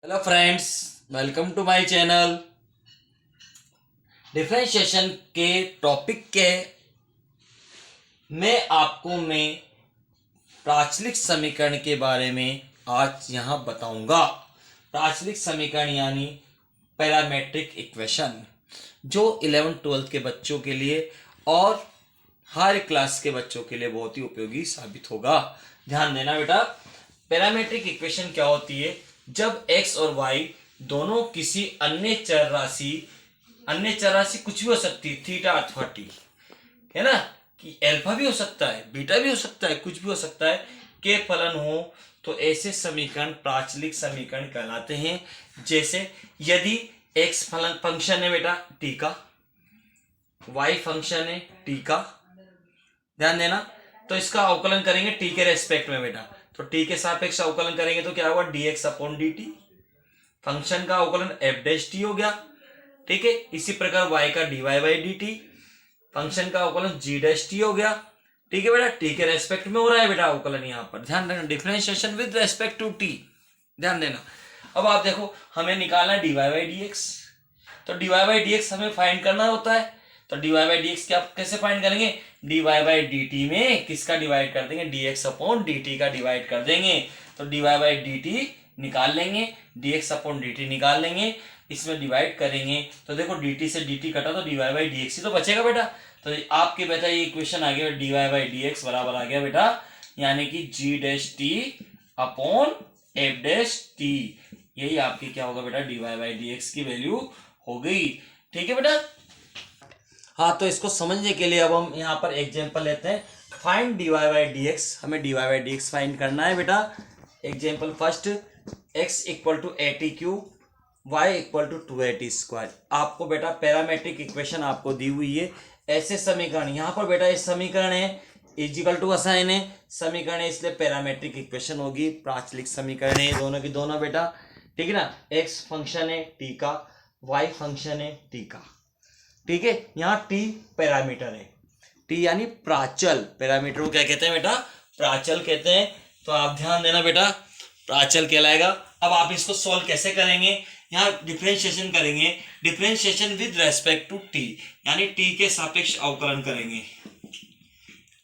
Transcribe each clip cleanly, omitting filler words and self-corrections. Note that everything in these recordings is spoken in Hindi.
Hello friends, welcome to my channel. Differentiation के टॉपिक के मैं प्राचलिक समीकरण के बारे में आज यहाँ बताऊंगा। प्राचलिक समीकरण यानी पैरामेट्रिक इक्वेशन, जो 11th-12th के बच्चों के लिए और हर क्लास के बच्चों के लिए बहुत ही उपयोगी साबित होगा। ध्यान देना बेटा। पैरामेट्रिक इक्वेशन क्या होती है? जब x और y दोनों किसी अन्य चर राशि कुछ भी हो सकती है, थीटा अथवा टी, है ना, कि अल्फा भी हो सकता है, बीटा भी हो सकता है, कुछ भी हो सकता है, के फलन हो, तो ऐसे समीकरण प्राचलिक समीकरण कहलाते हैं। जैसे यदि x फलन फंक्शन है बेटा t का, y फंक्शन है t का, ध्यान देना, तो इसका अवकलन करेंगे टी के रेस्पेक्ट में बेटा, तो टी के सापेक्ष अवकलन करेंगे तो क्या होगा, dx अपॉन dt। फंक्शन का अवकलन एफ डैश टी हो गया, ठीक है। इसी प्रकार y का dy बाई dt, फंक्शन का अवकलन g डैश टी हो गया, ठीक है बेटा। टी के रेस्पेक्ट में हो रहा है बेटा अवकलन, यहाँ पर ध्यान देना, differentiation with respect to T, ध्यान देना। अब आप देखो, हमें निकालना है dy बाई dx, तो dy बाई dx हमें फाइंड करना होता है, तो dy बाई dx क्या कैसे फाइंड करेंगे, dy बाई dt में किसका डिवाइड कर देंगे, dx अपॉन dt का डिवाइड कर देंगे, तो dy बाई dt निकाल लेंगे, dx अपॉन dt निकाल लेंगे, इसमें डिवाइड करेंगे तो देखो dt से dt कटा तो dy बाई dx ही तो बचेगा बेटा। तो आपके बेटा ये इक्वेशन आ गया dy बाई dx बराबर आ गया बेटा, यानी कि g dash T upon f dash T, यही आपकी क्या होगा बेटा, dy बाई dx की वैल्यू हो गई, ठीक है बेटा। हाँ, तो इसको समझने के लिए अब हम यहाँ पर एग्जांपल लेते हैं। फाइंड dy बाई dx, हमें dy बाई dx फाइंड करना है बेटा। Example first, x equal to 80 cube, y equal to 280 square. आपको बेटा पैरामेट्रिक इक्वेशन आपको दी हुई है। ऐसे समीकरण यहाँ पर बेटा, ये समीकरण है, इजिकल टू असाइन है, समीकरण है, इसलिए पैरामेट्रिक इक्वेशन होगी। प्राचलिक समीकरण है दोनों की दोनों बेटा, ठीक है ना। x फंक्शन है t का, y फंक्शन है t का, ठीक है। यहाँ t पैरामीटर है, t यानी प्राचल, पैरामीटर को क्या कहते हैं बेटा, प्राचल कहते हैं। तो आप ध्यान देना बेटा, प्राचल कहलाएगा। अब आप इसको सॉल्व कैसे करेंगे, यहाँ डिफरेंशिएशन करेंगे, differentiation with respect to t, यानी t के सापेक्ष अवकलन करेंगे।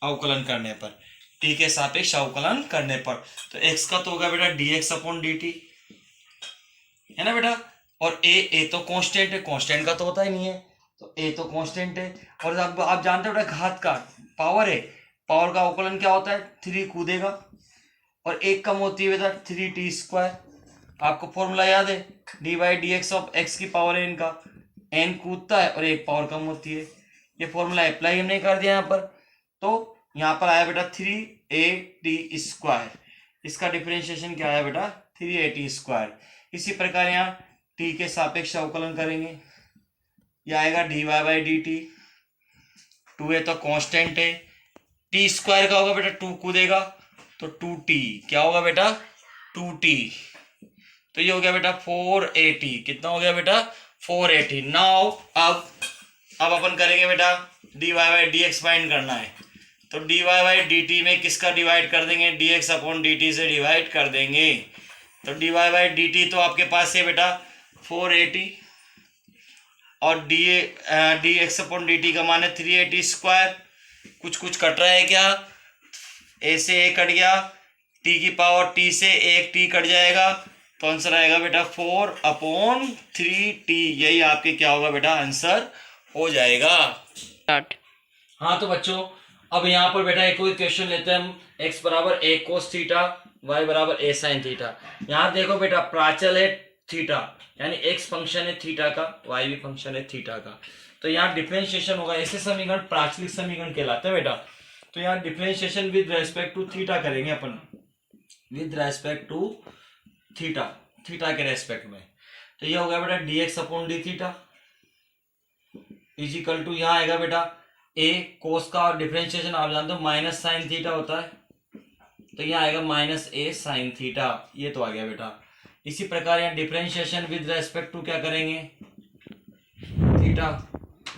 अवकलन करने पर, t के सापेक्ष अवकलन करने पर, तो x का तो होगा बेटा dx अपॉन dt, है ना बेटा। और a तो कांस्टेंट है, कांस्टेंट का तो होता ही नहीं है, तो a तो कांस्टेंट है। और आप जानते हो बेटा, घात का पावर है, पावर का अवकलन क्या होता है, 3 कूदेगा और एक कम होती है बेटा 3t स्क्वायर। आपको फॉर्मूला याद है, D by D x of x की पावर है इनका, n कूदता है और एक पावर कम होती है। ये फॉर्मूला अप्लाई हमने कर दिया यहाँ पर, तो यहाँ पर आया बेटा 3at स्क्वायर, इसका डिफरेंशिएशन क्या आया बेटा, 3at स्क्वायर। इसी प्रकार यहाँ t के सापेक्ष अवकलन करेंगे, ये आएगा dy by D T, 2a तो कांस्टेंट है, t स्क्वायर का होगा बेटा 2 कूदेगा तो 2t, क्या होगा बेटा 2t, तो ये हो गया बेटा 480, कितना हो गया बेटा 480। नाउ अब अपन करेंगे बेटा dy by D X find करना है, तो dy बाई डी टी में किसका डिवाइड कर देंगे, dx अपॉन dt से डिवाइड कर देंगे, तो dy बाई डी टी तो आपके पास है बेटा 480 और dx अपॉन dt का मान है 380 स्क्वायर। कुछ कुछ कट रहा है क्या, a से a कट गया, t की पावर t से एक t कट जाएगा, तो आंसर आएगा बेटा 4/3t, यही आपके क्या होगा बेटा, आंसर हो जाएगा। हाँ तो बच्चों, अब यहाँ पर बेटा एक और क्वेश्चन लेते हैं हम, x बराबर a cos थीटा, y बराबर a sin थीटा। यहाँ देखो बेटा, प्राचल है थीटा, यानी x फंक्शन है थीटा का, y भी फंक्शन है थीटा का, तो यहाँ डिफरेंशिएशन होगा। ऐसे समीकरण प्राचलिक समीकरण कहलाते हैं बेटा। तो यहाँ differentiation with respect to theta करेंगे अपन, with respect to theta, theta के रेस्पेक्ट में, तो ये हो गया बेटा dx upon d theta is equal to, यहाँ आएगा बेटा a कोस का डिफरेंशिएशन आप जानते हो माइनस साइन थीटा होता है, तो यहाँ आएगा माइनस a साइन थीटा, ये तो आ गया बेटा। इसी प्रकार यहाँ डिफरेंशिएशन विद रेस्पेक्ट टू क्या करेंगे, थीटा,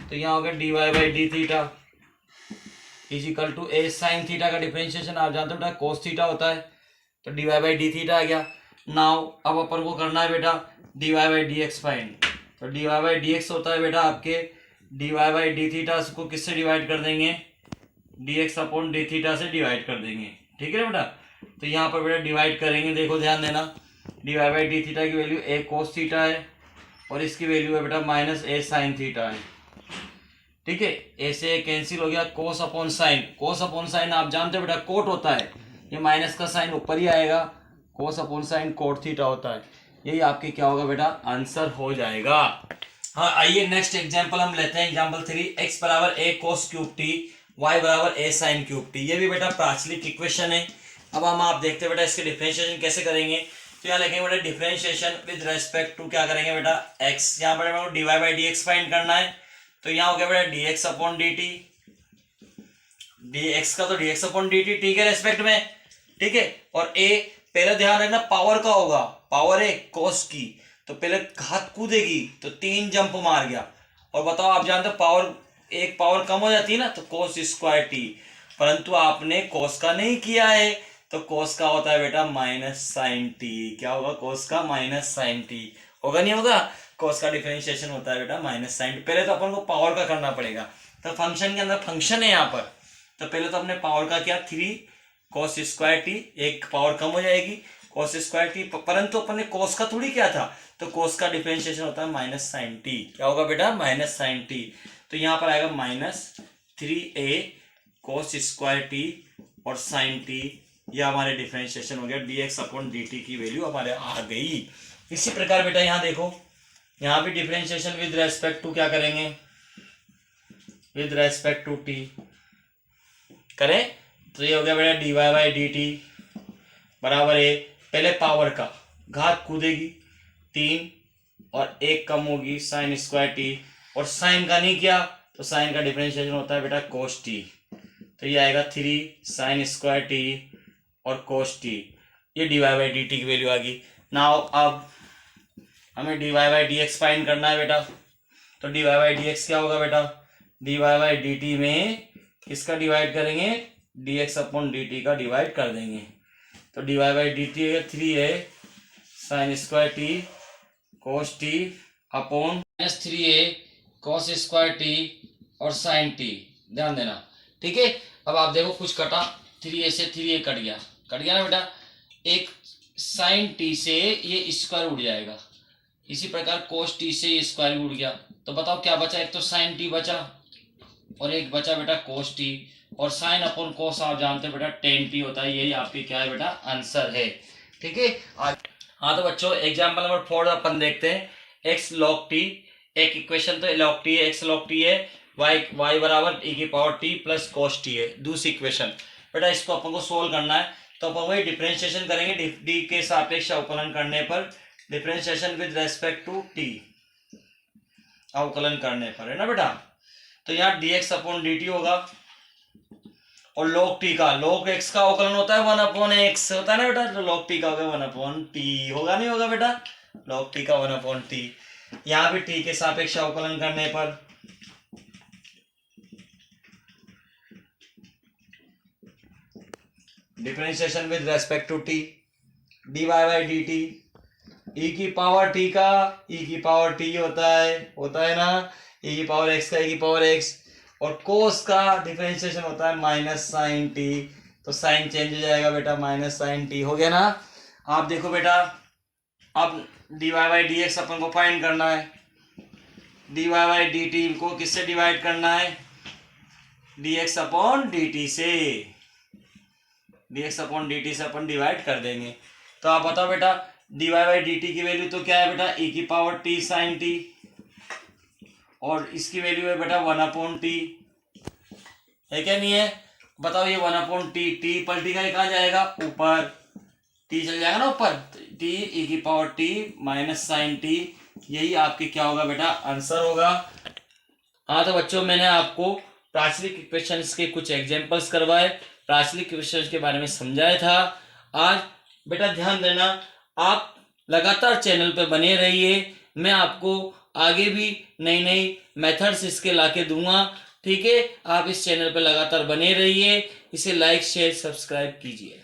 तो यहाँ हो गया dy by D theta is equal to a sine theta का डिफरेंशिएशन आप जानते हो बेटा कोस थीटा होता है, तो dy बाई डी थीटा आ गया। नाउ अब अपन को करना है बेटा dy by D X find. तो dy बाई डी एक्स होता है बेटा आपके dy बाई डी थीटा को किससे डिवाइड कर देंगे, dx अपॉन डी थीटा से डिवाइड कर देंगे, ठीक है बेटा। तो यहाँ पर बेटा डिवाइड करेंगे, देखो ध्यान देना, dy बाई डी थीटा की वैल्यू a कोस थीटा है और इसकी वैल्यू है बेटा माइनस a साइन थीटा है, ठीक है। a से कैंसिल हो गया, कोस अपॉन साइन, कोस अपॉन साइन आप जानते हो बेटा कोट होता है, ये माइनस का साइन ऊपर ही आएगा, कोस अपॉन साइन कोट थीटा होता है। यही आपके क्या होगा बेटा आंसर हो जाएगा। हाँ आइए नेक्स्ट एग्जांपल हम लेते हैं, एग्जांपल 3, x बराबर a cos cube T, y बराबर a साइन क्यूब टी। ये भी बेटा प्राचलिक इक्वेशन है। अब हम आप देखते हैं बेटा इसके डिफरेंशिएशन कैसे करेंगे। तो यहाँ लिखेंगे बेटा डिफरेंशिएशन विद रेस्पेक्ट टू क्या करेंगे बेटा x, यहाँ पर मेरे को D Y by D X find करना है। तो यहाँ हो गया बेटा D X upon D T, D X का तो D X upon D T T के रेस्पेक्ट में, ठीक है। और a पहले ध्यान रखना पावर का होगा, पावर है कोस की, तो पहले घात कूदेगी तो 3 जंप मार गया। और बताओ आप जानते हो पावर एक पावर कम हो जाती है ना तो कोस स्क्वायर टी, परंतु आपने कोस का नहीं किया है तो कोस का होता है बेटा माइनस साइन टी। क्या होगा कोस का माइनस साइन टी, होगा नहीं होगा। कोस का डिफरेंशिएशन होता है बेटा माइनस साइन टी। पहले तो अपन को पावर का करना पड़ेगा, तो फंक्शन के अंदर फंक्शन है यहाँ पर, तो पहले तो अपने पावर का क्या 3 कोस स्क्वायर टी, एक पावर कम हो जाएगी कोस स्क्वायर टी, परंतु अपन ने कोस का थोड़ी क्या था, तो कोस का डिफरेंशिएशन होता है माइनस साइन टी। क्या होगा बेटा माइनस साइन टी। तो यहाँ पर आएगा minus 3a cos square t और साइन टी, यह हमारे डिफरेंशिएशन हो गया, dx अपॉन dt की वैल्यू हमारे आ गई। इसी प्रकार बेटा यहाँ देखो, यहाँ भी डिफरेंशिएशन विद रेस्पेक्ट टू क्या करेंगे, विद रेस्पेक्ट टू t करें। तो ये हो गया बेटा dy बाई डी टी बराबर है, पहले पावर का घात कूदेगी 3 और 1 कम होगी साइन स्क्वायर टी, और साइन का नहीं किया तो साइन का डिफरेंशिएशन होता है बेटा कोस टी। तो ये आएगा 3 साइन स्क्वायर टी और कोस टी, ये dy बाई डी टी की वैल्यू आ गई। नाउ अब हमें dy by D X find करना है बेटा। तो dy बाई डी एक्स क्या होगा बेटा, dy बाई डी टी में किसका डिवाइड करेंगे, dx अपॉन dt का डिवाइड कर देंगे। तो dy बाई डी टी 3 है sine square t cos t upon minus 3a cos square t और साइन टी, ध्यान देना, ठीक है। अब आप देखो कुछ कटा, 3a से 3a कट गया ना बेटा, एक साइन टी से ये स्क्वायर उड़ जाएगा, इसी प्रकार कोस टी से ये स्क्वायर उड़ गया। तो बताओ क्या बचा, एक तो साइन टी बचा और एक बचा बेटा कोस टी, और साइन अपॉन कोस आप जानते हो बेटा टेन टी होता है। यही आपकी क्या है बेटा आंसर है, ठीक है। हाँ तो बच्चों एग्जाम्पल नंबर 4 अपन देखते हैं, x log t, एक इक्वेशन तो log t है, x log t है, y बराबर e की power t plus cos t है, दूसरी इक्वेशन। बेटा इसको अपन को सोल्व करना है, तो अपन वही डिफरेंशिएशन करेंगे d के सापेक्ष अवकलन करने पर, differentiation with respect to t अवकलन करने पर, है ना बेटा। तो यहाँ dx अपॉन dt होगा, और log t का, log x का अवकलन होता है 1 अपॉन x होता है ना बेटा, तो log t का होगा 1 अपॉन t, होगा नहीं होगा बेटा, log t का 1 अपॉन t। यहाँ भी t के सापेक्ष अवकलन करने पर differentiation with respect to t, dy by D T, e की पावर t का e की पावर t होता है ना, e की पावर x का e की पावर x, और कोस का डिफरेंशिएशन होता है माइनस साइन टी, तो साइन चेंज हो जाएगा बेटा माइनस साइन टी, हो गया ना। आप देखो बेटा अब dy by D x upon को फाइंड करना है, dy बाई डी टी को किससे डिवाइड करना है, dx अपॉन डी टी से, dx अपॉन डी टी से अपन डिवाइड कर देंगे। तो आप बताओ बेटा dy बाई डी टी की वैल्यू तो क्या है बेटा e की पावर t साइन टी, और इसकी वैल्यू है बेटा 1 अपॉन टी, है क्या नहीं है, बताओ ये 1 अपॉन टी, टी पलटी का कहाँ जाएगा ऊपर, टी चल जाएगा ना ऊपर, टी e की power T minus sine T, यही आपके क्या होगा बेटा आंसर होगा। हाँ तो बच्चों मैंने आपको प्राचलिक इक्वेशंस के कुछ एग्जांपल्स करवाए, प्राचलिक इक्वेशंस के बारे में समझाया था। आज बेटा ध्यान देना, आप लगातार चैनल पे बने रहिए, मैं आपको आगे भी नई नई मेथड्स इसके लाके दूंगा, ठीक है। आप इस चैनल पे लगातार बने रहिए, इसे लाइक शेयर सब्सक्राइब कीजिए।